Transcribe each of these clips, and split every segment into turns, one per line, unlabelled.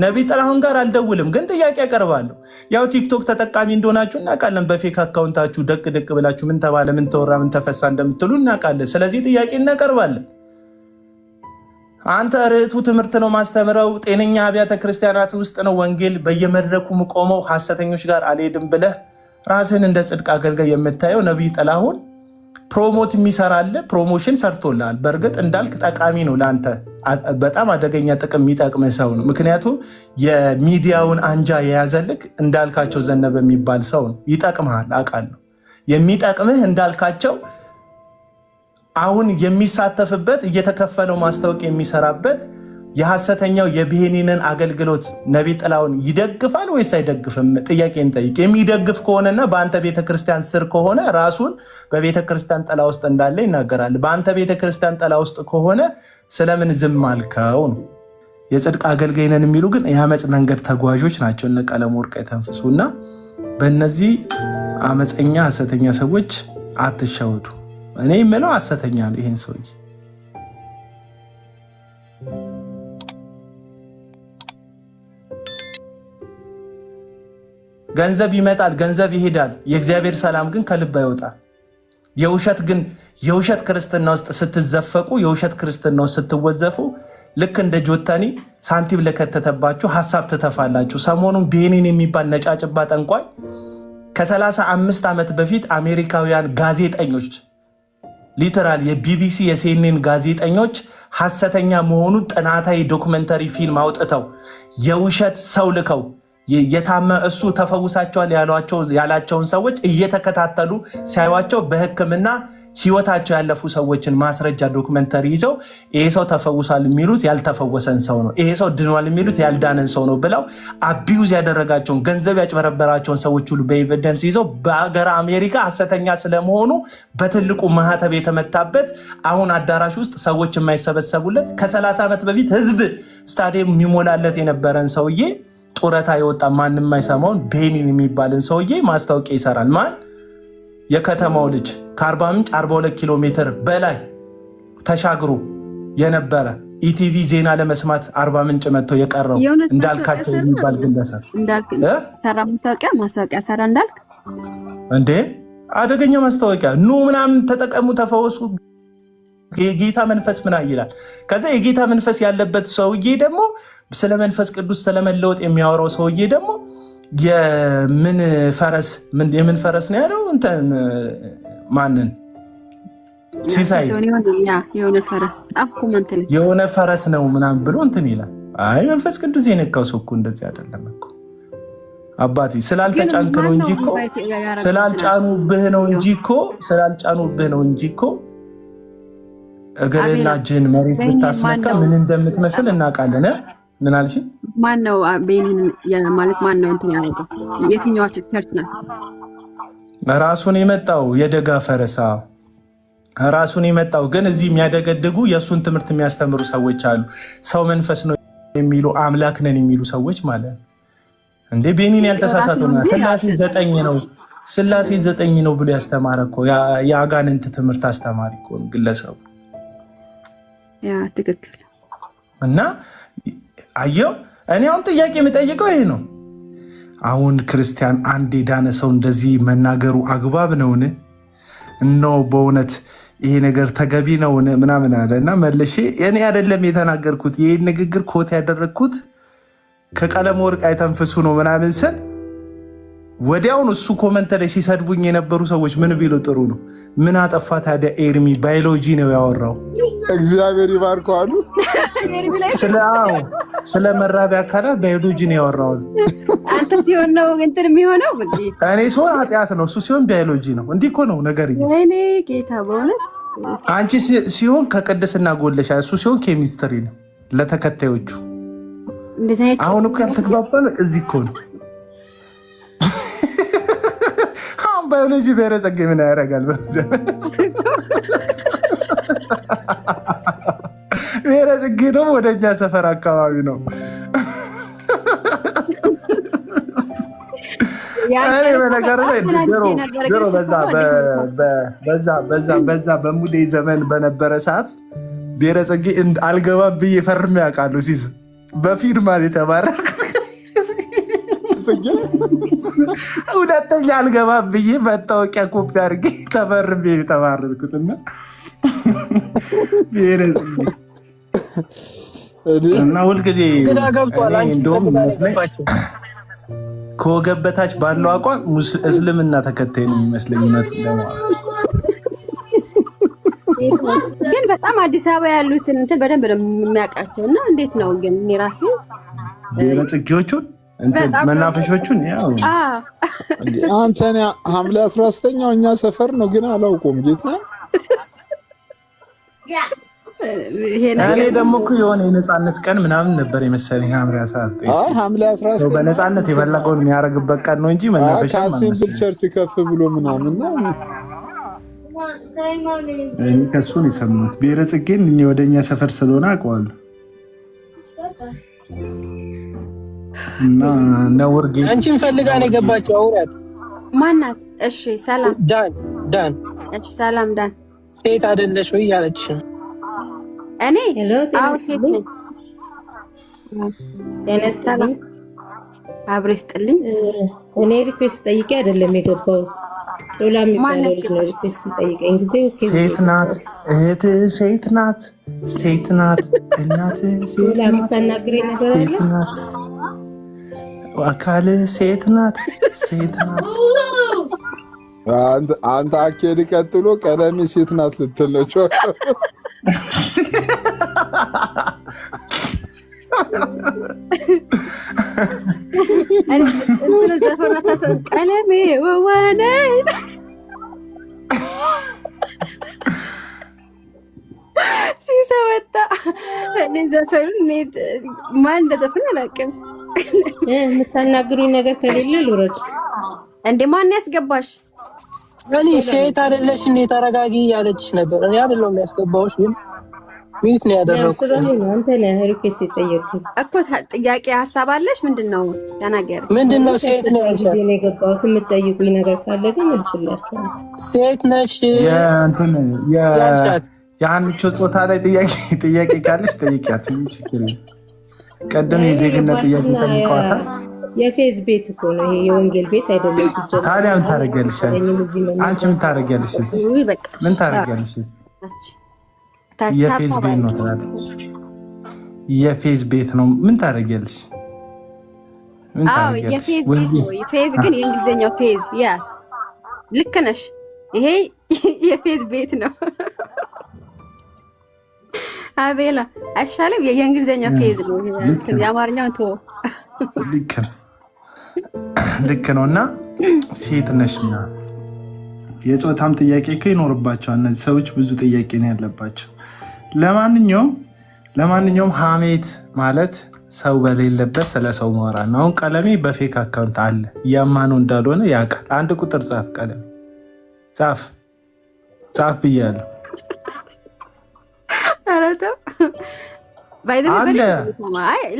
ነብይ ጥላሁን ጋር አልደውልም፣ ግን ጥያቄ ያቀርባለሁ። ያው ቲክቶክ ተጠቃሚ እንደሆናችሁ እናውቃለን። በፌክ አካውንታችሁ ደቅ ደቅ ብላችሁ ምን ተባለ፣ ምን ተወራ፣ ምን ተፈሳ እንደምትሉ እናውቃለን። ስለዚህ ጥያቄ እናቀርባለን። አንተ ርዕቱ ትምህርት ነው ማስተምረው፣ ጤነኛ አብያተ ክርስቲያናት ውስጥ ነው ወንጌል በየመድረኩ ቆመው ሐሰተኞች ጋር አልሄድም ብለህ ራስህን እንደ ጽድቅ አገልጋይ የምታየው ነብይ ጥላሁን ፕሮሞት የሚሰራል ፕሮሞሽን ሰርቶልሃል። በእርግጥ እንዳልክ ጠቃሚ ነው ለአንተ፣ በጣም አደገኛ ጥቅም የሚጠቅምህ ሰው ነው። ምክንያቱም የሚዲያውን አንጃ የያዘልክ እንዳልካቸው ዘነበ የሚባል ሰው ነው። ይጠቅምሃል፣ አውቃለሁ። የሚጠቅምህ እንዳልካቸው አሁን የሚሳተፍበት እየተከፈለው ማስታወቂያ የሚሰራበት የሐሰተኛው የብሄኒንን አገልግሎት ነብይ ጥላሁን ይደግፋል ወይስ አይደግፍም? ጥያቄ እንጠይቅ። የሚደግፍ ከሆነና በአንተ ቤተክርስቲያን ስር ከሆነ ራሱን በቤተክርስቲያን ጥላ ውስጥ እንዳለ ይናገራል። በአንተ ቤተክርስቲያን ጥላ ውስጥ ከሆነ ስለምን ዝም አልከው ነው። የጽድቅ አገልጋይ ነን የሚሉ ግን የአመፅ መንገድ ተጓዦች ናቸው እነ ቀለመወርቅ የተንፍሱ እና በእነዚህ አመፀኛ ሐሰተኛ ሰዎች አትሸወዱ። እኔ የምለው ሐሰተኛ ነው ይሄን ሰውዬ። ገንዘብ ይመጣል፣ ገንዘብ ይሄዳል። የእግዚአብሔር ሰላም ግን ከልብ አይወጣም። የውሸት ክርስትና ውስጥ ስትዘፈቁ፣ የውሸት ክርስትና ውስጥ ስትወዘፉ ልክ እንደ ጆተኒ ሳንቲም ለከተተባችሁ ሀሳብ ትተፋላችሁ። ሰሞኑን ቤኒን የሚባል ነጫጭባ ጠንቋይ ከ35 ዓመት በፊት አሜሪካውያን ጋዜጠኞች ሊተራል የቢቢሲ የሲኤንኤን ጋዜጠኞች ሐሰተኛ መሆኑን ጥናታዊ ዶክመንተሪ ፊልም አውጥተው የውሸት ሰው ልከው እሱ ተፈውሳቸዋል ያላቸውን ሰዎች እየተከታተሉ ሲያዩቸው በሕክምና ህይወታቸው ያለፉ ሰዎችን ማስረጃ ዶክመንተሪ ይዘው ይሄ ሰው ተፈውሷል የሚሉት ያልተፈወሰን ሰው ነው፣ ይሄ ሰው ድኗል የሚሉት ያልዳነን ሰው ነው ብለው አቢዩዝ ያደረጋቸውን ገንዘብ ያጭበረበራቸውን ሰዎች ሁሉ በኤቪደንስ ይዘው በሀገር አሜሪካ ሐሰተኛ ስለመሆኑ በትልቁ ማህተብ የተመታበት አሁን አዳራሽ ውስጥ ሰዎች የማይሰበሰቡለት ከ30 ዓመት በፊት ህዝብ ስታዲየም የሚሞላለት የነበረን ሰውዬ ጡረታ የወጣ ማንም የማይሰማውን ቤኒን የሚባልን ሰውዬ ማስታወቂያ ይሰራል። ማን? የከተማው ልጅ ከአርባ ምንጭ 42 ኪሎ ሜትር በላይ ተሻግሮ የነበረ ኢቲቪ ዜና ለመስማት አርባ ምንጭ መጥቶ የቀረው እንዳልካቸው የሚባል ግለሰብ
ማስታወቂያ ሰራ። እንዳልክ
እንዴ አደገኛ ማስታወቂያ ኑ ምናምን ተጠቀሙ፣ ተፈወሱ፣ የጌታ መንፈስ ምና ይላል። ከዛ የጌታ መንፈስ ያለበት ሰውዬ ደግሞ ስለ መንፈስ ቅዱስ ስለመለወጥ የሚያወራው ሰውዬ ደግሞ የምን ፈረስ ነው ያለው? እንትን ማንን ሲሳይ የሆነ ፈረስ ነው ምናምን ብሎ እንትን ይላል። አይ መንፈስ ቅዱስ የነካው ሰው እኮ እንደዚህ አይደለም እኮ አባቴ፣ ስላልተጫንክ ነው እንጂ እኮ ስላልጫኑብህ ነው እንጂ እኮ እግርና እጅህን መሬት ብታስነካ ምን እንደምትመስል እናውቃለን። ምን አልሽ?
ማን ነው ቤኒን ማለት ማን ነው እንትን ያደረገው? የትኛዋ ቸርች ናት?
ራሱን የመጣው የደጋ ፈረሳ ራሱን የመጣው ግን እዚህ የሚያደገድጉ የእሱን ትምህርት የሚያስተምሩ ሰዎች አሉ። ሰው መንፈስ ነው የሚሉ አምላክ ነን የሚሉ ሰዎች ማለት ነው። እንዴ ቤኒን ያልተሳሳተው ስላሴ 9 ነው ብሎ ያስተማረ እኮ የአጋንንት ትምህርት አስተማሪ እኮ ግለሰቡ።
ያ ትክክል።
እና አየው እኔ አሁን ጥያቄ የምጠይቀው ይሄ ነው። አሁን ክርስቲያን አንድ የዳነ ሰው እንደዚህ መናገሩ አግባብ ነውን? እነሆ በእውነት ይሄ ነገር ተገቢ ነውን? ምናምን አለ እና መልሼ እኔ አይደለም የተናገርኩት ይህን ንግግር ኮት ያደረግኩት ከቀለመወርቅ የተንፍሱ ነው ምናምን ስል ወዲያውን እሱ ኮመንት ላይ ሲሰድቡኝ የነበሩ ሰዎች ምን ቢሉ ጥሩ ነው? ምን አጠፋ ታዲያ ኤርሚ ባዮሎጂ ነው ያወራው።
እግዚአብሔር ይባርከው አሉ።
ስለ መራቢያ አካላት ባዮሎጂ ነው ያወራው።
አንተ ሲሆን ነው እንትን የሚሆነው።
እኔ ሲሆን ኃጢአት ነው፣ እሱ ሲሆን ባዮሎጂ ነው። እንዲህ እኮ ነው ነገር።
ወይኔ ጌታ በእውነት
አንቺ ሲሆን ከቅድስና ጎለሻ፣ እሱ ሲሆን ኬሚስትሪ ነው ለተከታዮቹ። አሁን እኮ ያልተግባባን እዚህ እኮ ነው። አሁን ባዮሎጂ ብሔረ ጸጋዬ ምን ያደርጋል? ብሔረ ጸጋዬ ደግሞ ወደ እኛ ሰፈር አካባቢ ነው። በነገር ላይ ድሮ በዛ በሙዴ ዘመን በነበረ ሰዓት ብሔረ ጸጋዬ አልገባም ብዬ ፈርሜ ያውቃሉ። ሲዝ በፊርማ የተባረርኩት። ሁለተኛ አልገባም ብዬ መታወቂያ ኮፒ አድርጌ ተፈርሜ የተባረርኩት እና እና ሁልጊዜ እንደውም ይመስለኝ ከወገብ በታች ባለው አቋም እስልምና ተከታይ ነው የሚመስለኝ። እውነቱን ለማለት
ግን በጣም አዲስ አበባ ያሉትን እንትን በደንብ ነው የሚያውቃቸው እና እንዴት ነው ግን እኔ ራሴ
ጽጌዎቹን መናፈሾቹን ያው
አንተ ሐምሌ 19ኛው እኛ ሰፈር ነው ግን አላውቀውም ጌታ።
እኔ ደግሞ እኮ የሆነ የነፃነት ቀን ምናምን ነበር የመሰለኝ ሐምሌ 19።
ሐምሌ 19
ሰው በነፃነት የፈለገውን የሚያደርግበት ቀን ነው እንጂ መናፈሻ
ካሲምብል ቸርች ከፍ ብሎ ምናምን ነው።
እኔ ከእሱን የሰማሁት ብሔረ ጽጌን እኔ ወደኛ ሰፈር ስለሆነ አውቀዋለሁ። እና ነውር ጌ
አንቺን ፈልጋ ነው የገባችው። አውራት
ማናት? እሺ ሰላም
ዳን።
እሺ ሰላም ዳን።
ሴት አይደለሽ ወይ ያለች
እኔ አዎ ሴት ነኝ።
ተነስተልኝ
አብሮ ይስጥልኝ።
እኔ ሪኩዌስት ጠይቄ አይደለም የገባሁት። ዶላ የሚባለው ልጅ ነው ሪኩዌስት ጠይቀኝ ጊዜ
ሴት ናት እህት፣ ሴት ናት፣ ሴት ናት እናት፣ ሴት
ዶላ የምታናግረኝ ነገር አለ።
አካል ሴት ናት፣ ሴት ናት።
አንተ አኬድ ቀጥሎ ቀለሜ ሴት ናት ልትል ነው።
ቀለሜ ወዋኔ ሲሰወጣ እኔ ዘፈኑ ማን እንደዘፈን አላውቅም።
የምታናግሩኝ ነገር ከሌለ ልውረድ
እንዴ? ማን ያስገባሽ?
እኔ ሴት አይደለሽ እንዴ ተረጋጊ ያለች ነበር። እኔ አይደለም ያስገባውሽ ግን ሚት ነው ያደረኩት።
አንተ ነህ ሪኩዌስት የጠየቅኩት
እኮ። ጥያቄ ሀሳብ አለሽ? ምንድነው? ተናገር።
ምንድነው ሴት ነው ያልሻት?
እኔ የገባሁት የምትጠይቁኝ ነገር ካለ ግን መልስላችኋለሁ።
ሴት ነሽ
የእንትን
ያልሻት
የአንቺ ጾታ ላይ ጥያቄ ካለሽ ጠይቂያት። ችግር ቀደም የዜግነት ጥያቄ ጠይቀዋታል።
የፌዝ ቤት እኮ ነው ይሄ፣ የወንጌል ቤት አይደለም።
ታዲያ ምን ታደርጊያለሽ? አንቺ ምን ታደርጊያለሽ? ምን ታደርጊያለሽ? የፌዝ ቤት ነው ትላለች። የፌዝ ቤት ነው ምን ታደርጊያለሽ?
አዎ የፌዝ ቤት ነው። ፌዝ ግን የእንግሊዝኛው ፌዝ። ያስ ልክ ነሽ። ይሄ የፌዝ ቤት ነው። አቤላ አይሻልም? የእንግሊዝኛው ፌዝ ነው። የአማርኛውን ተወው።
ልክ ነው። እና ሴት ነሽ ምናምን የጾታም ጥያቄ እኮ ይኖርባቸዋል እነዚህ ሰዎች። ብዙ ጥያቄ ነው ያለባቸው። ለማንኛውም ሀሜት ማለት ሰው በሌለበት ስለ ሰው ማውራት ነው። አሁን ቀለሜ በፌክ አካውንት አለ እያማነው እንዳልሆነ ያውቃል። አንድ ቁጥር ጻፍ፣ ቀለሜ ጻፍ ብያለሁ።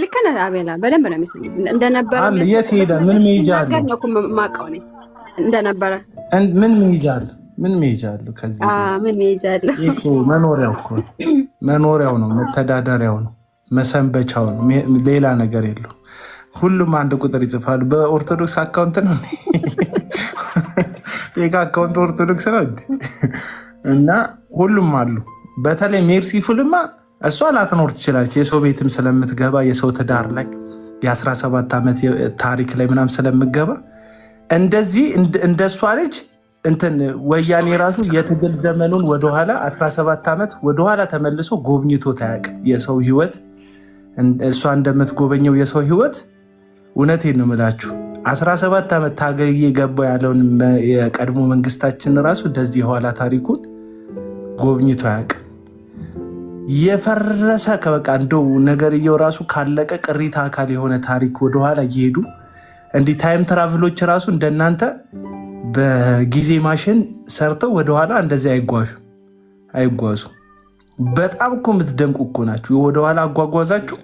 ልክ ነህ አቤላ፣ በደንብ ነው የሚሰማው። እንደነበረ
የት ሄዳል? ምን መሄጃ አለ?
እንደነበረ
ምን መሄጃ አለ? ምን መሄጃ አለ? ከዚህ
ምን መሄጃ አለ?
መኖሪያው ነው፣ መተዳደሪያው ነው፣ መሰንበቻው ነው። ሌላ ነገር የለው። ሁሉም አንድ ቁጥር ይጽፋሉ። በኦርቶዶክስ አካውንት ነው ፌክ አካውንት ኦርቶዶክስ ነው እና ሁሉም አሉ። በተለይ ሜርሲ ፉልማ እሷ ላትኖር ትችላለች። የሰው ቤትም ስለምትገባ የሰው ትዳር ላይ የ17 ዓመት ታሪክ ላይ ምናምን ስለምትገባ እንደዚህ እንደሷ ልጅ እንትን ወያኔ ራሱ የትግል ዘመኑን ወደኋላ 17 ዓመት ወደኋላ ተመልሶ ጎብኝቶ ታያውቅም። የሰው ህይወት እሷ እንደምትጎበኘው የሰው ህይወት እውነቴን ነው የምላችሁ 17 ዓመት ታገዬ ገባው ያለውን የቀድሞ መንግስታችን ራሱ እንደዚህ የኋላ ታሪኩን ጎብኝቶ አያውቅም። የፈረሰ ከበቃ እንደው ነገርየው ራሱ ካለቀ ቅሪታ አካል የሆነ ታሪክ ወደኋላ እየሄዱ እንዲህ ታይም ትራቭሎች ራሱ እንደናንተ በጊዜ ማሽን ሰርተው ወደኋላ እንደዚህ አይጓዙ። በጣም እኮ የምትደንቁ እኮ ናችሁ። ወደኋላ አጓጓዛችሁ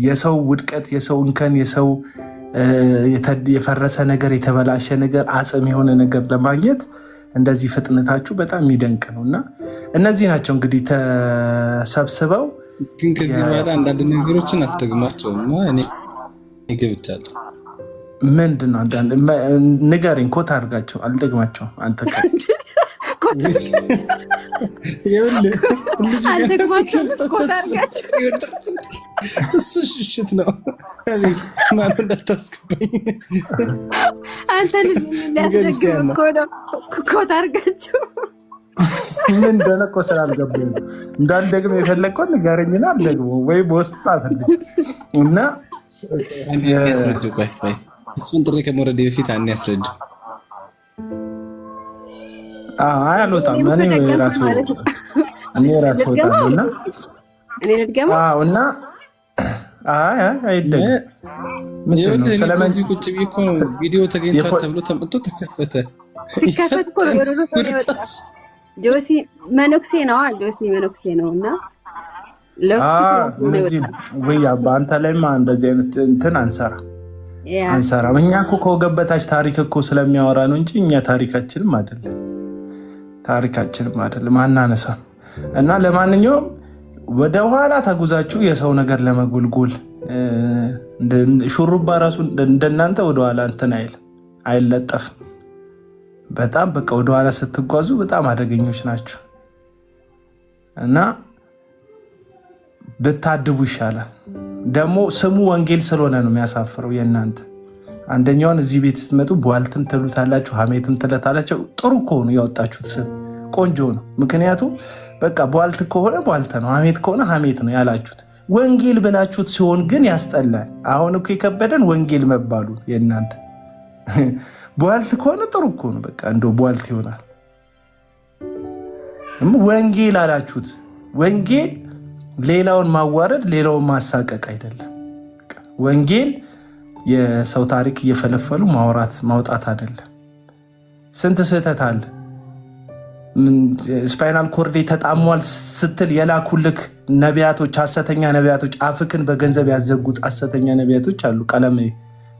የሰው ውድቀት፣ የሰው እንከን፣ የሰው የፈረሰ ነገር፣ የተበላሸ ነገር፣ አጽም የሆነ ነገር ለማግኘት እንደዚህ ፍጥነታችሁ በጣም የሚደንቅ ነው። እና እነዚህ ናቸው እንግዲህ ተሰብስበው
ግን ከዚህ በኋላ አንዳንድ ነገሮችን አትደግማቸውም። እኔ ገብቻለሁ።
ምንድን ነው አንዳንድ ንገረኝ። ኮት አድርጋቸው አልደግማቸውም። አንተ
እሱ ሽሽት ነው። ማን እንዳታስገባኝ
አንተ ልጅ ሊያስደግም እኮ ነው። ኮት አድርጋቸው
ምን እንደሆነ እኮ ስላልገባኝ ነው። እንዳልደግም የፈለግከውን ንገረኝና አልደግመውም ወይ በውስጥ ጻፍልኝ እና
ያስረዱ። ቆይ እሱን ጥሪ ከመውረድ በፊት ያስረዱ።
አይ አልወጣም። እኔ ራሱ ወጣለሁ እና
እኔ ልድገማ
እና አይደለም
ስለዚህ ቁጭ ብዬ እኮ ቪዲዮ ተገኝቷል ተብሎ ተመጥቶ ተከፈተ።
ሲከፈት እኮ ጆሲ መነኩሴ ነው። ጆሲ መነኩሴ ነው እና
ወይ በአንተ ላይማ እንደዚህ አይነት እንትን አንሰራም። እኛ እኮ ከወገበታች ታሪክ እኮ ስለሚያወራ ነው እንጂ እኛ ታሪካችንም አይደለም አናነሳም። እና ለማንኛውም ወደ ኋላ ተጉዛችሁ የሰው ነገር ለመጎልጎል ሹሩባ ራሱ እንደናንተ ወደኋላ እንትን አይለጠፍም። በጣም በቃ ወደኋላ ስትጓዙ በጣም አደገኞች ናቸው እና ብታድቡ ይሻላል። ደግሞ ስሙ ወንጌል ስለሆነ ነው የሚያሳፍረው የእናንተ። አንደኛውን እዚህ ቤት ስትመጡ ቧልትም ትሉታላችሁ፣ ሀሜትም ትለታላችሁ። ጥሩ ከሆኑ ያወጣችሁት ስም ቆንጆ ነው። ምክንያቱም በቃ ቧልት ከሆነ ቧልት ነው፣ ሀሜት ከሆነ ሀሜት ነው ያላችሁት። ወንጌል ብላችሁት ሲሆን ግን ያስጠላል። አሁን እኮ የከበደን ወንጌል መባሉ የእናንተ። ቧልት ከሆነ ጥሩ እኮ ነው፣ በቃ እንደው ቧልት ይሆናል። ወንጌል አላችሁት። ወንጌል ሌላውን ማዋረድ፣ ሌላውን ማሳቀቅ አይደለም። ወንጌል የሰው ታሪክ እየፈለፈሉ ማውጣት አይደለም። ስንት ስህተት አለ። ስፓይናል ኮርዴ ተጣሟል ስትል የላኩልክ ነቢያቶች፣ ሐሰተኛ ነቢያቶች፣ አፍክን በገንዘብ ያዘጉት ሐሰተኛ ነቢያቶች አሉ። ቀለም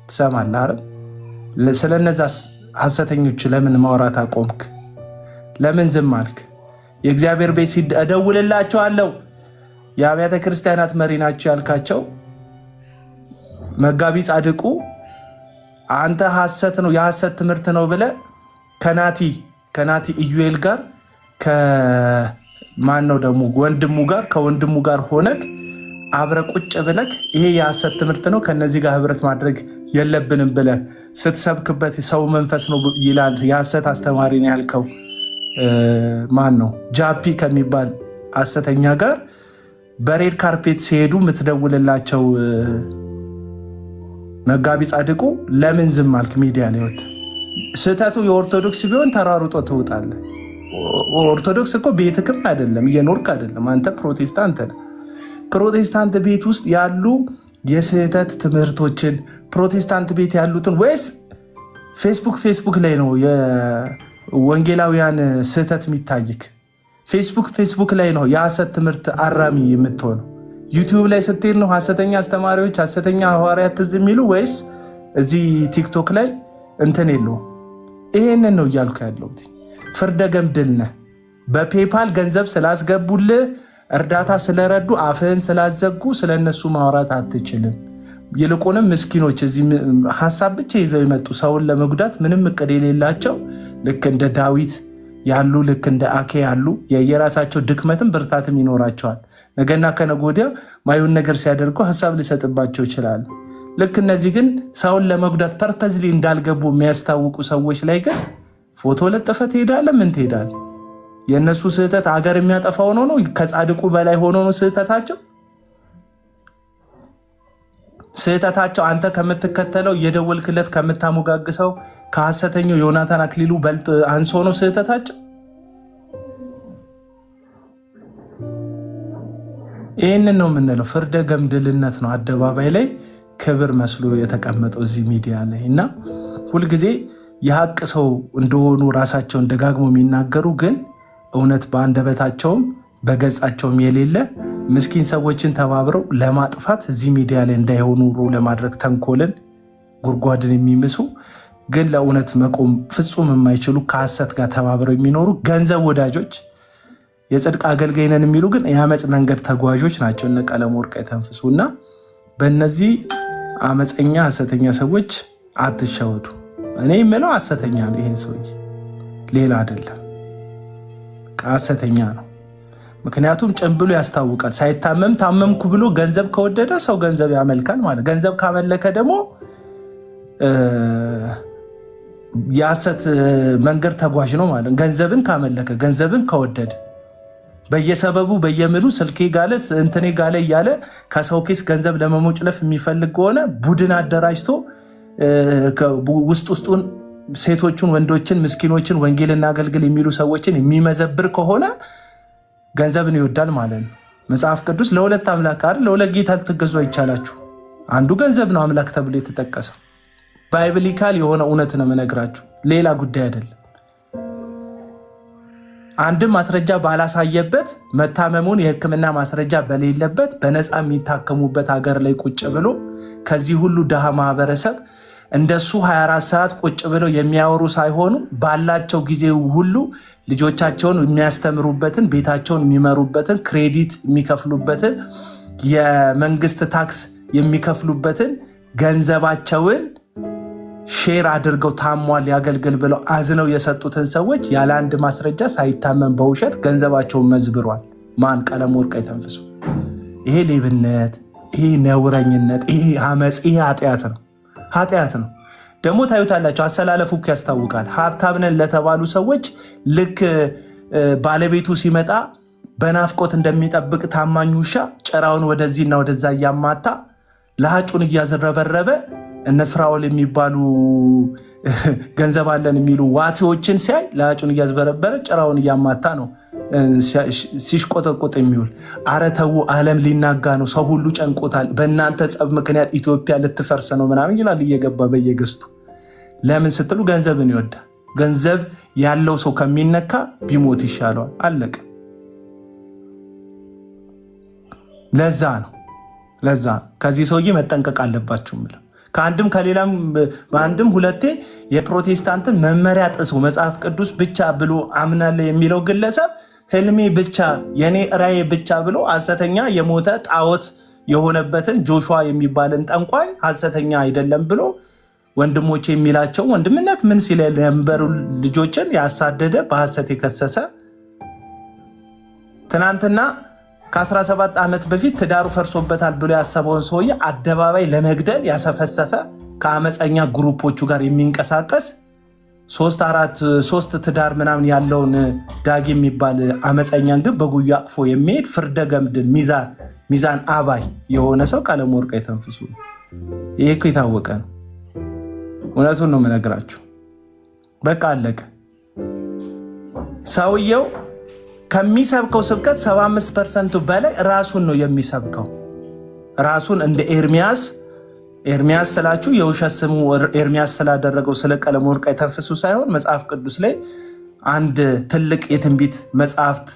ትሰማለህ አይደል? ስለነዛ ሐሰተኞች ለምን ማውራት አቆምክ? ለምን ዝም አልክ? የእግዚአብሔር ቤት እደውልላቸዋለሁ የአብያተ ክርስቲያናት መሪ ናቸው ያልካቸው መጋቢ ጻድቁ አንተ ሐሰት ነው የሐሰት ትምህርት ነው ብለህ ከናቲ ኢዩኤል ጋር ከማን ነው ደግሞ ከወንድሙ ጋር ሆነክ አብረ ቁጭ ብለክ ይሄ የሐሰት ትምህርት ነው ከነዚህ ጋር ህብረት ማድረግ የለብንም ብለህ ስትሰብክበት ሰው መንፈስ ነው ይላል። የሐሰት አስተማሪ ነው ያልከው ማን ነው? ጃፒ ከሚባል ሐሰተኛ ጋር በሬድ ካርፔት ሲሄዱ የምትደውልላቸው መጋቢ ጻድቁ ለምን ዝም አልክ? ሚዲያ ላይ ወጥ ስህተቱ የኦርቶዶክስ ቢሆን ተራሩጦ ትውጣለህ። ኦርቶዶክስ እኮ ቤትክም አይደለም እየኖርክ አይደለም። አንተ ፕሮቴስታንት ነህ። ፕሮቴስታንት ቤት ውስጥ ያሉ የስህተት ትምህርቶችን ፕሮቴስታንት ቤት ያሉትን ወይስ ፌስቡክ ላይ ነው የወንጌላውያን ስህተት የሚታይክ? ፌስቡክ ላይ ነው የሐሰት ትምህርት አራሚ የምትሆነው? ዩቲዩብ ላይ ስትሄድ ነው ሐሰተኛ አስተማሪዎች፣ ሐሰተኛ ሐዋርያት ትዝ የሚሉ ወይስ እዚህ ቲክቶክ ላይ እንትን የለውም? ይሄንን ነው እያልኩ ያለሁት። ፍርደ ገምድል ነህ። በፔፓል ገንዘብ ስላስገቡልህ እርዳታ ስለረዱ አፍህን ስላዘጉ ስለነሱ ማውራት አትችልም። ይልቁንም ምስኪኖች እዚህ ሀሳብ ብቻ ይዘው የመጡ ሰውን ለመጉዳት ምንም እቅድ የሌላቸው ልክ እንደ ዳዊት ያሉ ልክ እንደ አኬ ያሉ የየራሳቸው ድክመትም ብርታትም ይኖራቸዋል። ነገና ከነገ ወዲያ ማይሆን ነገር ሲያደርጉ ሀሳብ ሊሰጥባቸው ይችላል። ልክ እነዚህ ግን ሰውን ለመጉዳት ፐርፐዝሊ እንዳልገቡ የሚያስታውቁ ሰዎች ላይ ግን ፎቶ ለጥፈህ ትሄዳለህ። ምን ትሄዳለህ? የእነሱ ስህተት አገር የሚያጠፋ ሆኖ ነው? ከጻድቁ በላይ ሆኖ ነው ስህተታቸው? አንተ ከምትከተለው እየደወልክለት ከምታሞጋግሰው ከሐሰተኛው ዮናታን አክሊሉ በልጥ አንሶ ነው ስህተታቸው? ይህንን ነው የምንለው። ፍርደ ገምድልነት ነው አደባባይ ላይ ክብር መስሎ የተቀመጠው እዚህ ሚዲያ ላይ እና ሁልጊዜ የሀቅ ሰው እንደሆኑ ራሳቸውን ደጋግሞ የሚናገሩ ግን እውነት በአንደበታቸውም በገጻቸውም የሌለ ምስኪን ሰዎችን ተባብረው ለማጥፋት እዚህ ሚዲያ ላይ እንዳይሆኑ ለማድረግ ተንኮልን ጉድጓድን የሚምሱ ግን ለእውነት መቆም ፍጹም የማይችሉ ከሐሰት ጋር ተባብረው የሚኖሩ ገንዘብ ወዳጆች የጽድቅ አገልጋይ ነን የሚሉ ግን የአመፅ መንገድ ተጓዦች ናቸው እነ ቀለመወርቅ የተንፍሱና በእነዚህ አመፀኛ ሐሰተኛ ሰዎች አትሸወዱ። እኔ የምለው ሐሰተኛ ነው ይሄን ሰውዬ ሌላ አይደለም፣ ሐሰተኛ ነው። ምክንያቱም ጭንብሉ ያስታውቃል። ሳይታመም ታመምኩ ብሎ ገንዘብ ከወደደ ሰው ገንዘብ ያመልካል ማለት። ገንዘብ ካመለከ ደግሞ የሐሰት መንገድ ተጓዥ ነው ማለት። ገንዘብን ካመለከ ገንዘብን ከወደደ በየሰበቡ በየምኑ ስልኬ ጋለ እንትኔ ጋለ እያለ ከሰው ኪስ ገንዘብ ለመሞጭለፍ የሚፈልግ ከሆነ ቡድን አደራጅቶ ውስጡን ሴቶችን፣ ወንዶችን፣ ምስኪኖችን ወንጌል እናገልግል የሚሉ ሰዎችን የሚመዘብር ከሆነ ገንዘብን ይወዳል ማለት ነው። መጽሐፍ ቅዱስ ለሁለት አምላክ አይደል ለሁለት ጌታ ልትገዙ አይቻላችሁ። አንዱ ገንዘብ ነው አምላክ ተብሎ የተጠቀሰው። ባይብሊካል የሆነ እውነት ነው የምነግራችሁ፣ ሌላ ጉዳይ አይደለም። አንድም ማስረጃ ባላሳየበት መታመሙን የሕክምና ማስረጃ በሌለበት በነፃ የሚታከሙበት ሀገር ላይ ቁጭ ብሎ ከዚህ ሁሉ ድሃ ማህበረሰብ እንደሱ 24 ሰዓት ቁጭ ብለው የሚያወሩ ሳይሆኑ ባላቸው ጊዜ ሁሉ ልጆቻቸውን የሚያስተምሩበትን፣ ቤታቸውን የሚመሩበትን፣ ክሬዲት የሚከፍሉበትን፣ የመንግስት ታክስ የሚከፍሉበትን ገንዘባቸውን ሼር አድርገው ታሟል ያገልግል ብለው አዝነው የሰጡትን ሰዎች ያለ አንድ ማስረጃ ሳይታመን በውሸት ገንዘባቸውን መዝብሯል። ማን? ቀለመወርቅ የተንፍሱ። ይሄ ሌብነት፣ ይሄ ነውረኝነት፣ ይሄ አመፅ፣ ይሄ ኃጢአት ነው። ደግሞ ታዩታላቸው። አሰላለፉ ያስታውቃል። ሀብታም ነን ለተባሉ ሰዎች ልክ ባለቤቱ ሲመጣ በናፍቆት እንደሚጠብቅ ታማኝ ውሻ ጭራውን ወደዚህና ወደዛ እያማታ ለሀጩን እያዝረበረበ እነ ፍራኦል የሚባሉ ገንዘብ አለን የሚሉ ዋቴዎችን ሲያይ ለሀጩን እያዝበረበረ ጭራውን እያማታ ነው ሲሽቆጠቆጥ የሚውል። አረ ተው፣ ዓለም ሊናጋ ነው፣ ሰው ሁሉ ጨንቆታል፣ በእናንተ ጸብ ምክንያት ኢትዮጵያ ልትፈርስ ነው ምናምን ይላል እየገባ በየገዝቱ። ለምን ስትሉ ገንዘብን ይወዳል። ገንዘብ ያለው ሰው ከሚነካ ቢሞት ይሻለዋል። አለቀ። ለዛ ነው ከዚህ ሰውዬ መጠንቀቅ አለባችሁ ምለው። ከአንድም ከሌላም በአንድም ሁለቴ የፕሮቴስታንትን መመሪያ ጥሰው መጽሐፍ ቅዱስ ብቻ ብሎ አምናለ የሚለው ግለሰብ ህልሜ ብቻ የኔ ራእይ ብቻ ብሎ ሐሰተኛ የሞተ ጣዖት የሆነበትን ጆሹዋ የሚባልን ጠንቋይ ሐሰተኛ አይደለም ብሎ ወንድሞቼ የሚላቸው ወንድምነት ምን ሲል የነበሩ ልጆችን ያሳደደ በሐሰት የከሰሰ ትናንትና ከ17 ዓመት በፊት ትዳሩ ፈርሶበታል ብሎ ያሰበውን ሰውዬ አደባባይ ለመግደል ያሰፈሰፈ ከአመፀኛ ግሩፖቹ ጋር የሚንቀሳቀስ 3 ትዳር ምናምን ያለውን ዳጊ የሚባል አመፀኛን ግን በጉያ አቅፎ የሚሄድ ፍርደ ገምድን ሚዛን አባይ የሆነ ሰው ቀለመወርቅ የተንፍሱ። ይሄ እኮ የታወቀ ነው። እውነቱን ነው የምነግራችሁ። በቃ አለቀ። ሰውየው ከሚሰብከው ስብከት 75% በላይ ራሱን ነው የሚሰብከው። ራሱን እንደ ኤርሚያስ ስላችሁ የውሸት ስሙ ኤርሚያስ ስላደረገው ስለ ቀለመወርቅ የተንፍሱ ሳይሆን መጽሐፍ ቅዱስ ላይ አንድ ትልቅ የትንቢት መጽሐፍት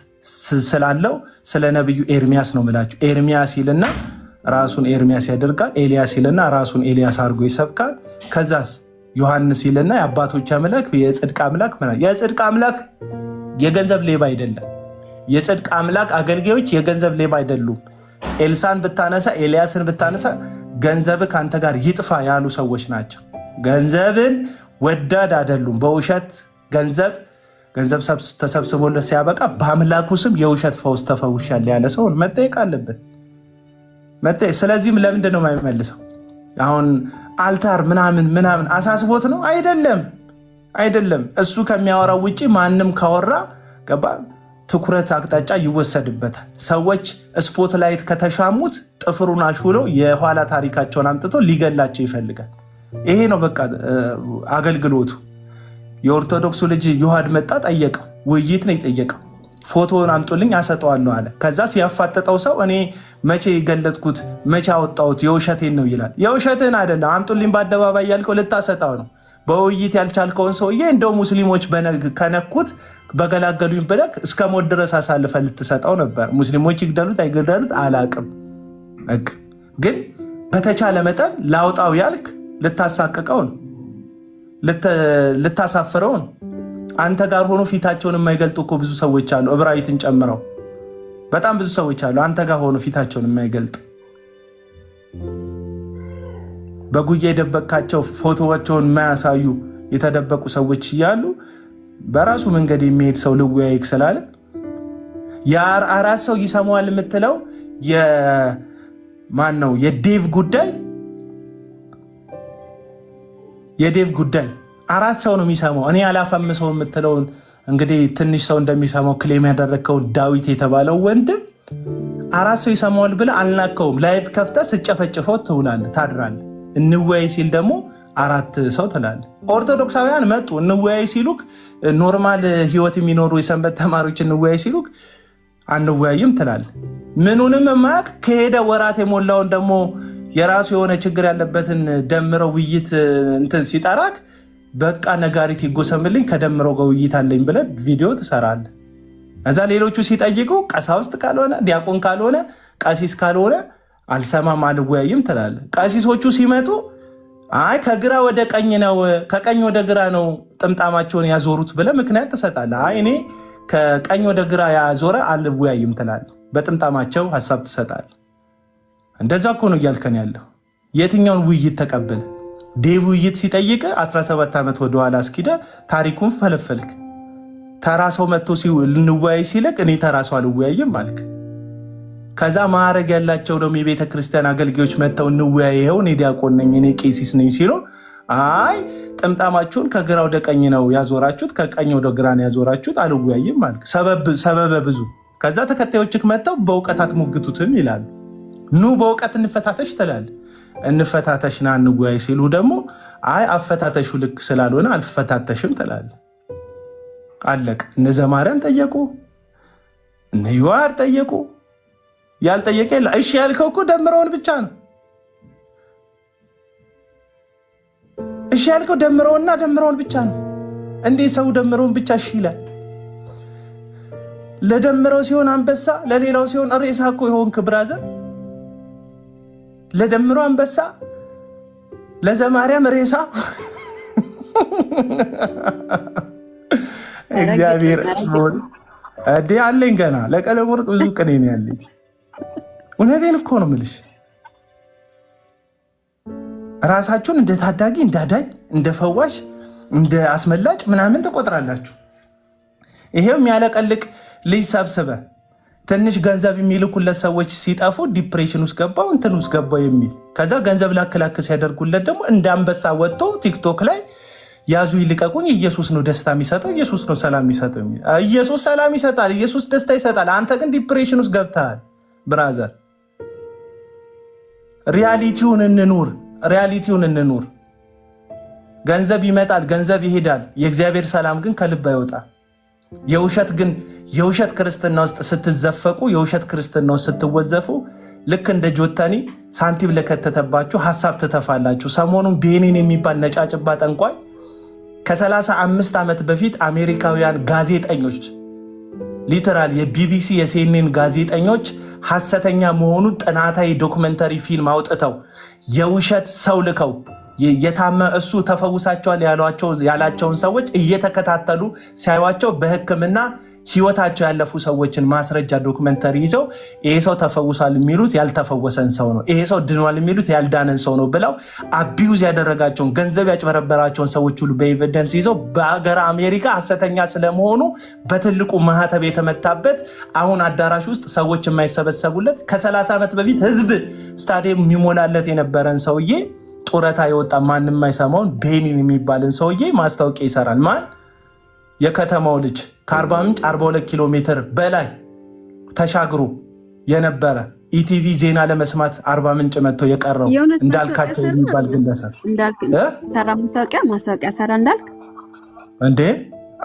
ስላለው ስለ ነብዩ ኤርሚያስ ነው ምላችሁ። ኤርሚያስ ይልና ራሱን ኤርሚያስ ያደርጋል። ኤልያስ ይልና ራሱን ኤልያስ አድርጎ ይሰብካል። ከዛስ ዮሐንስ ይልና የአባቶች አምላክ የጽድቅ አምላክ ምናምን። የጽድቅ አምላክ የገንዘብ ሌባ አይደለም። የጽድቅ አምላክ አገልጋዮች የገንዘብ ሌባ አይደሉም። ኤልሳን ብታነሳ ኤልያስን ብታነሳ ገንዘብ ከአንተ ጋር ይጥፋ ያሉ ሰዎች ናቸው። ገንዘብን ወዳድ አይደሉም። በውሸት ገንዘብ ተሰብስቦለት ሲያበቃ በአምላኩ ስም የውሸት ፈውስ ተፈውሻል ያለ ሰውን መጠየቅ አለበት። ስለዚህም ለምንድን ነው የማይመልሰው? አሁን አልታር ምናምን አሳስቦት ነው? አይደለም። እሱ ከሚያወራው ውጭ ማንም ካወራ ገባ ትኩረት አቅጣጫ ይወሰድበታል። ሰዎች ስፖት ላይት ከተሻሙት ጥፍሩን አሽሎ የኋላ ታሪካቸውን አምጥቶ ሊገላቸው ይፈልጋል። ይሄ ነው በቃ አገልግሎቱ። የኦርቶዶክሱ ልጅ ዮሐድ መጣ፣ ጠየቀው። ውይይት ነው የጠየቀው። ፎቶውን አምጡልኝ አሰጠዋለሁ አለ። ከዛ ሲያፋጠጠው ሰው እኔ መቼ የገለጥኩት መቼ አወጣሁት የውሸቴን ነው ይላል። የውሸትን አይደለም አምጡልኝ በአደባባይ ያልከው ልታሰጣው ነው። በውይይት ያልቻልከውን ሰውዬ እንደው ሙስሊሞች ከነኩት በገላገሉኝ ብለህ እስከ ሞት ድረስ አሳልፈ ልትሰጠው ነበር። ሙስሊሞች ይግደሉት አይገደሉት አላቅም፣ ግን በተቻለ መጠን ላውጣው ያልክ ልታሳቅቀው ነው፣ ልታሳፍረው ነው። አንተ ጋር ሆኖ ፊታቸውን የማይገልጡ እኮ ብዙ ሰዎች አሉ፣ እብራዊትን ጨምረው በጣም ብዙ ሰዎች አሉ። አንተ ጋር ሆኖ ፊታቸውን የማይገልጡ በጉያ የደበቃቸው ፎቶዋቸውን የማያሳዩ የተደበቁ ሰዎች እያሉ በራሱ መንገድ የሚሄድ ሰው ልወያይክ ስላለ የአራት ሰው ይሰማዋል የምትለው የማን ነው? የዴቭ ጉዳይ አራት ሰው ነው የሚሰማው። እኔ አላፈምሰው የምትለውን እንግዲህ ትንሽ ሰው እንደሚሰማው ክሌም ያደረግከውን ዳዊት የተባለው ወንድም አራት ሰው ይሰማዋል ብለህ አልናከውም። ላይቭ ከፍተህ ስጨፈጭፈው ትውላለህ፣ ታድራለህ። እንወያይ ሲል ደግሞ አራት ሰው ትላለህ። ኦርቶዶክሳውያን መጡ እንወያይ ሲሉክ፣ ኖርማል ህይወት የሚኖሩ የሰንበት ተማሪዎች እንወያይ ሲሉክ አንወያይም ትላለህ። ምኑንም የማያውቅ ከሄደ ወራት የሞላውን ደግሞ የራሱ የሆነ ችግር ያለበትን ደምረው ውይይት እንትን ሲጠራክ በቃ ነጋሪት ይጎሰምልኝ ከደምረው ጋር ውይይት አለኝ ብለህ ቪዲዮ ትሰራለህ። እዛ ሌሎቹ ሲጠይቁ ቀሳውስት ካልሆነ ዲያቆን ካልሆነ ቀሲስ ካልሆነ አልሰማም አልወያይም ትላለህ። ቀሲሶቹ ሲመጡ አይ ከግራ ወደ ቀኝ ነው ከቀኝ ወደ ግራ ነው ጥምጣማቸውን ያዞሩት ብለህ ምክንያት ትሰጣለህ። አይ እኔ ከቀኝ ወደ ግራ ያዞረ አልወያይም ትላለህ። በጥምጣማቸው ሀሳብ ትሰጣለህ። እንደዛ እኮ ነው እያልከን ያለው። የትኛውን ውይይት ተቀበለ? ዴቭ ውይይት ሲጠይቅ 17 ዓመት ወደኋላ እስኪደ ታሪኩን ፈለፈልክ። ተራ ሰው መጥቶ ልንወያይ ሲለቅ እኔ ተራ ሰው አልወያይም አልክ። ከዛ ማዕረግ ያላቸው ደግሞ የቤተ ክርስቲያን አገልጋዮች መጥተው እንወያየው እኔ ዲያቆን ነኝ እኔ ቄሲስ ነኝ ሲሉ አይ ጥምጣማችሁን ከግራ ወደ ቀኝ ነው ያዞራችሁት ከቀኝ ወደ ግራ ነው ያዞራችሁት አልወያይም አልክ። ሰበበ ብዙ። ከዛ ተከታዮችክ መጥተው በእውቀት አትሞግቱትም ይላሉ። ኑ በእውቀት እንፈታተሽ ትላለህ። እንፈታተሽና እንወያይ ሲሉ ደግሞ አይ አፈታተሹ ልክ ስላልሆነ አልፈታተሽም ትላለህ። አለቅ። እነ ዘማርያም ጠየቁ፣ እነ ይዋር ጠየቁ። ያልጠየቀ የለ። እሺ ያልከው እኮ ደምረውን ብቻ ነው። እሺ ያልከው ደምረውን ብቻ ነው። እንዴት ሰው ደምረውን ብቻ እሺ ይላል? ለደምረው ሲሆን አንበሳ፣ ለሌላው ሲሆን ሬሳ እኮ የሆንክ ብራዘር። ለደምረው አንበሳ፣ ለዘማርያም ሬሳ። እግዚአብሔር እዴ አለኝ ገና ለቀለም ወርቅ ብዙ ቅኔ ነው ያለኝ። እውነቴን እኮ ነው የምልሽ። ራሳችሁን እንደ ታዳጊ፣ እንደ አዳኝ፣ እንደ ፈዋሽ፣ እንደ አስመላጭ ምናምን ትቆጥራላችሁ። ይሄው የሚያለቀልቅ ልጅ ሰብስበ ትንሽ ገንዘብ የሚልኩለት ሰዎች ሲጠፉ ዲፕሬሽን ውስጥ ገባው እንትን ውስጥ ገባው የሚል ከዛ ገንዘብ ላክላክ ሲያደርጉለት ደግሞ እንደ አንበሳ ወጥቶ ቲክቶክ ላይ ያዙ ይልቀቁኝ፣ ኢየሱስ ነው ደስታ የሚሰጠው፣ ኢየሱስ ነው ሰላም የሚሰጠው። ኢየሱስ ሰላም ይሰጣል፣ ኢየሱስ ደስታ ይሰጣል። አንተ ግን ዲፕሬሽን ውስጥ ገብተሃል ብራዘር። ሪያሊቲውን እንኑር። ገንዘብ ይመጣል፣ ገንዘብ ይሄዳል። የእግዚአብሔር ሰላም ግን ከልብ አይወጣል። የውሸት ክርስትና ውስጥ ስትዘፈቁ፣ የውሸት ክርስትና ውስጥ ስትወዘፉ ልክ እንደ ጆተኒ ሳንቲም ለከተተባችሁ ሀሳብ ትተፋላችሁ። ሰሞኑን ቤኒን የሚባል ነጫጭባ ጠንቋይ ከ35 ዓመት በፊት አሜሪካውያን ጋዜጠኞች ሊተራል የቢቢሲ የሲኤንኤን ጋዜጠኞች ሐሰተኛ መሆኑን ጥናታዊ ዶክመንተሪ ፊልም አውጥተው የውሸት ሰው ልከው እሱ ተፈውሳቸዋል ያላቸውን ሰዎች እየተከታተሉ ሲያዩቸው በሕክምና ህይወታቸው ያለፉ ሰዎችን ማስረጃ ዶክመንተሪ ይዘው ይሄ ሰው ተፈውሷል የሚሉት ያልተፈወሰን ሰው ነው፣ ይሄ ሰው ድኗል የሚሉት ያልዳነን ሰው ነው ብለው አቢዩዝ ያደረጋቸውን ገንዘብ ያጭበረበራቸውን ሰዎች ሁሉ በኤቪደንስ ይዘው በሀገር አሜሪካ ሐሰተኛ ስለመሆኑ በትልቁ ማህተብ የተመታበት አሁን አዳራሽ ውስጥ ሰዎች የማይሰበሰቡለት ከ30 ዓመት በፊት ህዝብ ስታዲየም የሚሞላለት የነበረን ሰውዬ ጡረታ የወጣ ማንም የማይሰማውን ቤኒን የሚባልን ሰውዬ ማስታወቂያ ይሰራል። ማን? የከተማው ልጅ ከአርባ ምንጭ 42 ኪሎ ሜትር በላይ ተሻግሮ የነበረ ኢቲቪ ዜና ለመስማት አርባ ምንጭ መጥቶ የቀረው እንዳልካቸው የሚባል ግለሰብ
ማስታወቂያ ሰራ። እንዳልክ
እንዴ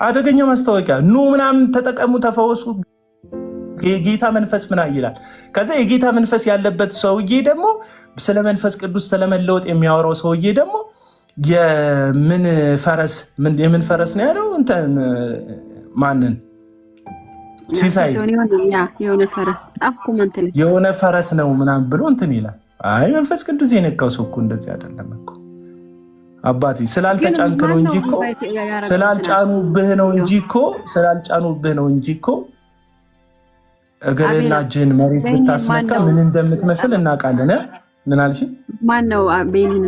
አደገኛ ማስታወቂያ ኑ ምናምን ተጠቀሙ፣ ተፈወሱ፣ የጌታ መንፈስ ምና ይላል። ከዛ የጌታ መንፈስ ያለበት ሰውዬ ደግሞ ስለ መንፈስ ቅዱስ ስለመለወጥ የሚያወራው ሰውዬ ደግሞ የምን ፈረስ ነው ያለው? እንትን ማንን ሲሳይ የሆነ ፈረስ ነው ምናምን ብሎ እንትን ይላል። አይ መንፈስ ቅዱስ የነካው ሰው እኮ እንደዚህ አይደለም እኮ። አባቴ ስላልተጫንክ ነው እንጂ እኮ ስላልጫኑብህ ነው እንጂ እኮ እግርና እጅን መሬት ብታስነካ ምን እንደምትመስል እናውቃለን። ምን አልሽ?
ማን ነው ቤኒን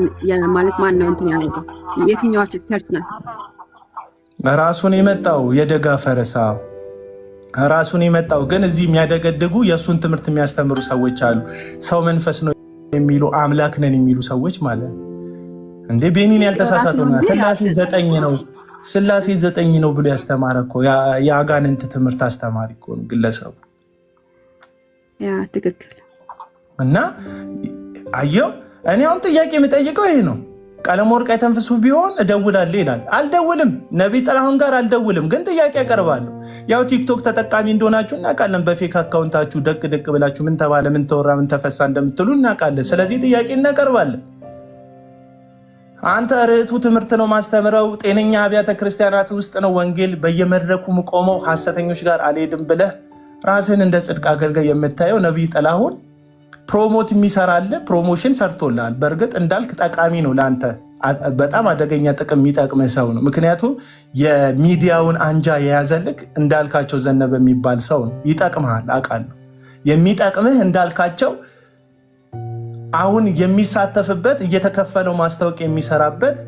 ማለት ማን ነው እንትን ያደረገው? የትኛው ቸርች ናት?
ራሱን የመጣው የደጋ ፈረሳ ራሱን የመጣው ግን እዚህ የሚያደገድጉ የእሱን ትምህርት የሚያስተምሩ ሰዎች አሉ። ሰው መንፈስ ነው የሚሉ አምላክ ነን የሚሉ ሰዎች ማለት ነው። እንዴ ቤኒን ያልተሳሳተው ነው። ስላሴ 9 ነው ብሎ ያስተማረ እኮ የአጋንንት ትምህርት አስተማሪ እኮ ነው ግለሰቡ።
ያ ትክክል።
እና አየው እኔ አሁን ጥያቄ የምጠይቀው ይሄ ነው። ቀለመወርቅ አይተንፍሱ ቢሆን እደውላለሁ ይላል። አልደውልም፣ ነቢይ ጥላሁን ጋር አልደውልም፣ ግን ጥያቄ ያቀርባለሁ። ያው ቲክቶክ ተጠቃሚ እንደሆናችሁ እናውቃለን። በፌክ አካውንታችሁ ደቅ ብላችሁ ምን ተባለ፣ ምን ተወራ፣ ምን ተፈሳ እንደምትሉ እናውቃለን። ስለዚህ ጥያቄ እናቀርባለን። አንተ ርዕቱ ትምህርት ነው ማስተምረው፣ ጤነኛ አብያተ ክርስቲያናት ውስጥ ነው ወንጌል በየመድረኩ ምቆመው፣ ሐሰተኞች ጋር አልሄድም ብለህ ራስን እንደ ጽድቅ አገልጋይ የምታየው ነቢይ ጥላሁን ፕሮሞት የሚሰራል ፕሮሞሽን ሰርቶልሃል። በእርግጥ እንዳልክ ጠቃሚ ነው ለአንተ፣ በጣም አደገኛ ጥቅም የሚጠቅምህ ሰው ነው። ምክንያቱም የሚዲያውን አንጃ የያዘልክ እንዳልካቸው ዘነበ የሚባል ሰው ነው። ይጠቅምሃል፣ አውቃለሁ። የሚጠቅምህ እንዳልካቸው አሁን የሚሳተፍበት እየተከፈለው ማስታወቂያ የሚሰራበት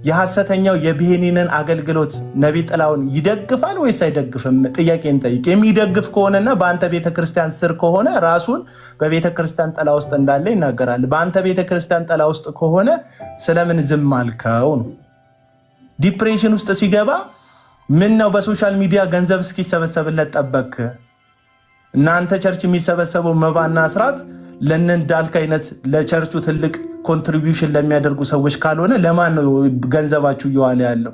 የሐሰተኛው የቤኒንን አገልግሎት ነቢይ ጥላሁን ይደግፋል ወይስ አይደግፍም? ጥያቄ እንጠይቅ። የሚደግፍ ከሆነና በአንተ ቤተክርስቲያን ስር ከሆነ ራሱን በቤተክርስቲያን ጥላ ውስጥ እንዳለ ይናገራል። በአንተ ቤተክርስቲያን ጥላ ውስጥ ከሆነ ስለምን ዝም አልከው ነው። ዲፕሬሽን ውስጥ ሲገባ ምን ነው በሶሻል ሚዲያ ገንዘብ እስኪሰበሰብለት ጠበቅ? እናንተ ቸርች የሚሰበሰበው መባና አስራት ለነ እንዳልክ አይነት ለቸርቹ ትልቅ ኮንትሪቢዩሽን ለሚያደርጉ ሰዎች ካልሆነ ለማን ነው ገንዘባችሁ እየዋለ ያለው?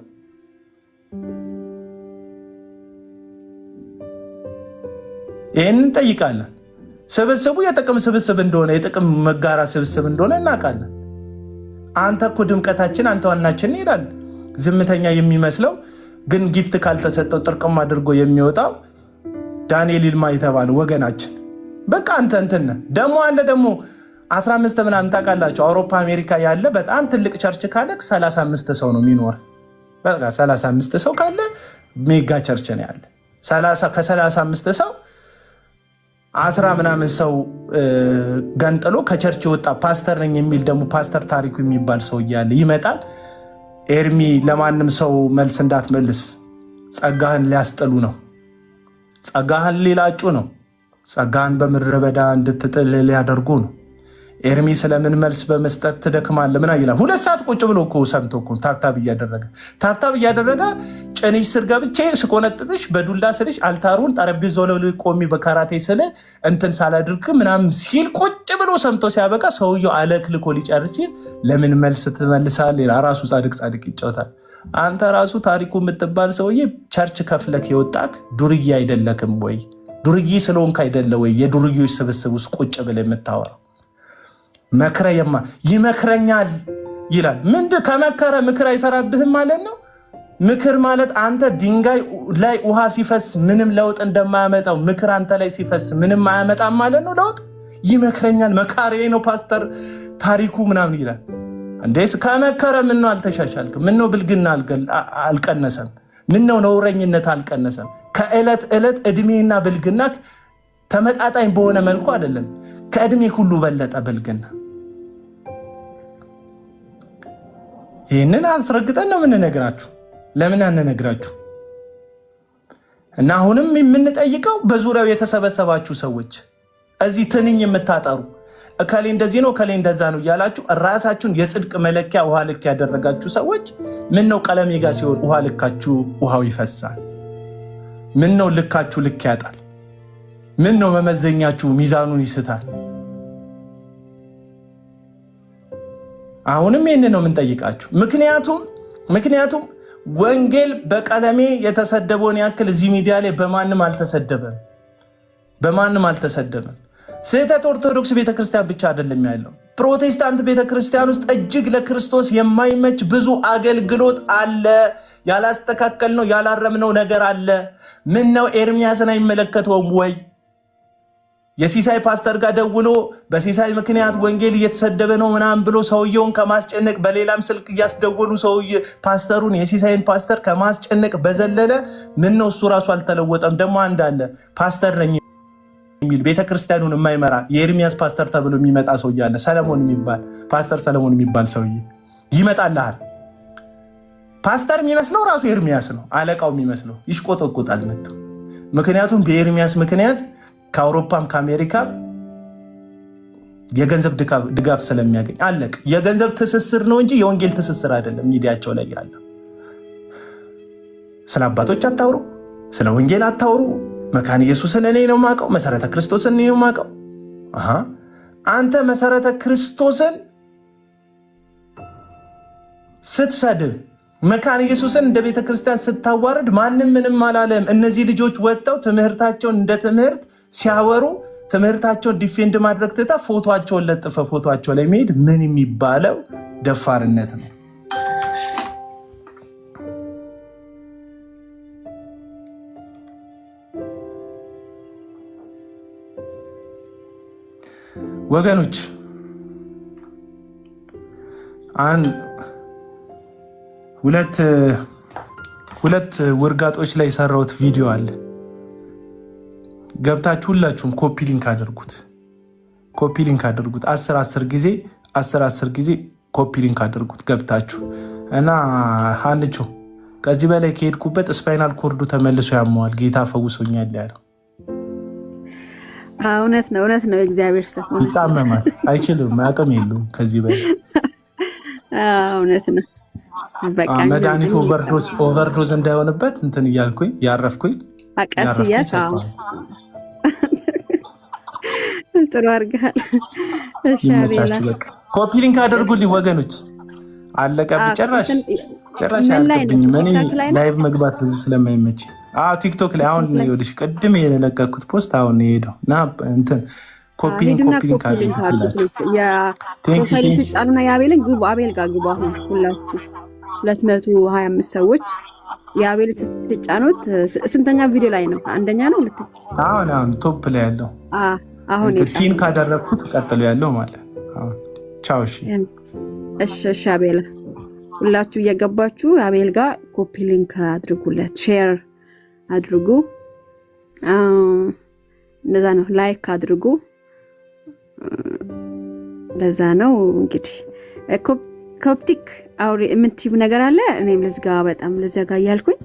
ይህንን እንጠይቃለን። ስብስቡ የጥቅም ስብስብ እንደሆነ የጥቅም መጋራ ስብስብ እንደሆነ እናውቃለን። አንተ እኮ ድምቀታችን አንተ ዋናችን ይላል። ዝምተኛ የሚመስለው ግን ጊፍት ካልተሰጠው ጥርቅም አድርጎ የሚወጣው ዳንኤል ይልማ የተባለ ወገናችን በቃ አንተ እንትን ደሞ አለ ደግሞ 15 ምናምን ታውቃላችሁ። አውሮፓ አሜሪካ ያለ በጣም ትልቅ ቸርች ካለ 35 ሰው ነው የሚኖር። በቃ 35 ሰው ካለ ሜጋ ቸርች ነው ያለ። ከ35 ሰው 10 ምናምን ሰው ገንጥሎ ከቸርች የወጣ ፓስተር ነኝ የሚል ደግሞ ፓስተር ታሪኩ የሚባል ሰው እያለ ይመጣል። ኤርሚ ለማንም ሰው መልስ እንዳትመልስ፣ ጸጋህን ሊያስጥሉ ነው፣ ጸጋህን ሊላጩ ነው፣ ጸጋህን በምድረ በዳ እንድትጥል ሊያደርጉ ነው። ኤርሚ ስለምን መልስ በመስጠት ትደክማለህ? ምን ይላል? 2 ሰዓት ቁጭ ብሎ እኮ ሰምቶ እኮ ታብታብ እያደረገ ጭንሽ ስር ገብቼ ስቆነጥጥሽ በዱላ ስልሽ አልታሩን ጠረጴዛው ላይ ቆሚ በካራቴ ስለ እንትን ሳላድርግ ምናምን ሲል ቁጭ ብሎ ሰምቶ ሲያበቃ ሰውየው አለክልኮ ሊጨርስ ሲል ለምን መልስ ትመልሳለህ? ራሱ ጻድቅ ይጫወታል። አንተ ራሱ ታሪኩ የምትባል ሰውዬ ቸርች ከፍለክ የወጣክ ዱርዬ አይደለክም ወይ? ዱርዬ ስለሆንክ አይደለ ወይ የዱርዬዎች ስብስብ ውስጥ ቁጭ ብለህ የምታወራው? መክረየማ ይመክረኛል ይላል። ምንድን ከመከረ ምክር አይሰራብህም ማለት ነው። ምክር ማለት አንተ ድንጋይ ላይ ውሃ ሲፈስ ምንም ለውጥ እንደማያመጣው ምክር አንተ ላይ ሲፈስ ምንም አያመጣም ማለት ነው ለውጥ። ይመክረኛል መካሪ ነው ፓስተር ታሪኩ ምናምን ይላል። እንዴስ ከመከረ ምን ነው አልተሻሻልክም? ምን ነው ብልግና አልቀነሰም? ምን ነው ነውረኝነት አልቀነሰም? ከዕለት ዕለት እድሜና ብልግና ተመጣጣኝ በሆነ መልኩ አይደለም፣ ከእድሜ ሁሉ በለጠ ብልግና። ይህንን አስረግጠን ነው የምንነግራችሁ። ለምን አንነግራችሁ? እና አሁንም የምንጠይቀው በዙሪያው የተሰበሰባችሁ ሰዎች እዚህ ትንኝ የምታጠሩ እከሌ እንደዚህ ነው እከሌ እንደዛ ነው እያላችሁ ራሳችሁን የጽድቅ መለኪያ ውሃ ልክ ያደረጋችሁ ሰዎች ምን ነው ቀለሜ ጋር ሲሆን ውሃ ልካችሁ ውሃው ይፈሳል? ምን ነው ልካችሁ ልክ ያጣል? ምን ነው መመዘኛችሁ ሚዛኑን ይስታል? አሁንም ይህንን ነው የምንጠይቃችሁ። ምክንያቱም ወንጌል በቀለሜ የተሰደበውን ያክል እዚህ ሚዲያ ላይ በማንም አልተሰደበም። ስህተት ኦርቶዶክስ ቤተክርስቲያን ብቻ አይደለም ያለው፣ ፕሮቴስታንት ቤተክርስቲያን ውስጥ እጅግ ለክርስቶስ የማይመች ብዙ አገልግሎት አለ። ያላስተካከልነው ያላረምነው ነገር አለ። ምን ነው ኤርሚያስን አይመለከተውም ወይ? የሲሳይ ፓስተር ጋር ደውሎ በሲሳይ ምክንያት ወንጌል እየተሰደበ ነው ምናምን ብሎ ሰውየውን ከማስጨነቅ በሌላም ስልክ እያስደወሉ ፓስተሩን የሲሳይን ፓስተር ከማስጨነቅ በዘለለ ምን ነው እሱ ራሱ አልተለወጠም። ደግሞ አንድ አለ ፓስተር ነኝ የሚል ቤተክርስቲያኑን የማይመራ የኤርሚያስ ፓስተር ተብሎ የሚመጣ ሰውዬ አለ። ሰለሞን የሚባል ፓስተር ሰለሞን የሚባል ሰውዬ ይመጣልሃል። ፓስተር የሚመስለው ራሱ ኤርሚያስ ነው። አለቃው የሚመስለው ይሽቆጠቆጣል መጥቶ። ምክንያቱም በኤርሚያስ ምክንያት ከአውሮፓም ከአሜሪካም የገንዘብ ድጋፍ ስለሚያገኝ አለቅ። የገንዘብ ትስስር ነው እንጂ የወንጌል ትስስር አይደለም። ሚዲያቸው ላይ ያለ ስለ አባቶች አታውሩ፣ ስለ ወንጌል አታውሩ። መካነ ኢየሱስን እኔ ነው የማውቀው፣ መሰረተ ክርስቶስን እኔ ነው የማውቀው። አንተ መሰረተ ክርስቶስን ስትሰድብ፣ መካነ ኢየሱስን እንደ ቤተ ክርስቲያን ስታዋርድ ማንም ምንም አላለም። እነዚህ ልጆች ወጥተው ትምህርታቸውን እንደ ትምህርት ሲያወሩ ትምህርታቸውን ዲፌንድ ማድረግ ትታ ፎቶቸውን ለጥፈ ፎቶቸው ላይ መሄድ ምን የሚባለው ደፋርነት ነው? ወገኖች ሁለት ውርጋጦች ላይ የሰራሁት ቪዲዮ አለ። ገብታችሁ ሁላችሁም ኮፒ ሊንክ አድርጉት። 10 ጊዜ ኮፒ ሊንክ አድርጉት ገብታችሁ እና አንቾ ከዚህ በላይ ከሄድኩበት ስፓይናል ኮርዱ ተመልሶ ያመዋል። ጌታ ፈውሶኛል ያለው
እውነት ነው። እግዚአብሔር ሰው
ይጣመማል፣ አይችልም፣ አቅም የለውም ከዚህ በላይ
እውነት ነው።
መድኃኒት ኦቨርዶዝ እንዳይሆንበት እንትን እያልኩኝ ያረፍኩኝ
አቀስ እያልኩ ጥሩ አድርገሃል።
ኮፒ ሊንክ አድርጉልኝ ወገኖች። አለቀብኝ። ጭራሽ አያልቅብኝም። እኔ ላይቭ መግባት ብዙ ስለማይመች ቲክቶክ ላይ አሁን ይኸውልሽ ቅድም የለቀኩት ፖስት አሁን የሄደው እና እንትን ኮፒ ሊንክ አድርጉላችሁ።
የፕሮፋይል ጫኑና የአቤልን ግቡ። አቤል ጋር ግቡ። አሁን ሁላችሁ 225 ሰዎች የአቤል ትጫኑት። ስንተኛ ቪዲዮ ላይ ነው? አንደኛ ነው ሁለተኛ?
አሁን ቶፕ ላይ ያለው
አሁን
ፒን ካደረግኩት ቀጥሎ ያለው ማለት ቻው።
እሺ አቤል ሁላችሁ እየገባችሁ አቤል ጋር ኮፒ ሊንክ አድርጉለት፣ ሼር አድርጉ። እንደዛ ነው። ላይክ አድርጉ። እንደዛ ነው እንግዲህ ኮፕቲክ አውሪ የምትይው ነገር አለ። እኔም ልዝጋ፣ በጣም ልዘጋ እያልኩኝ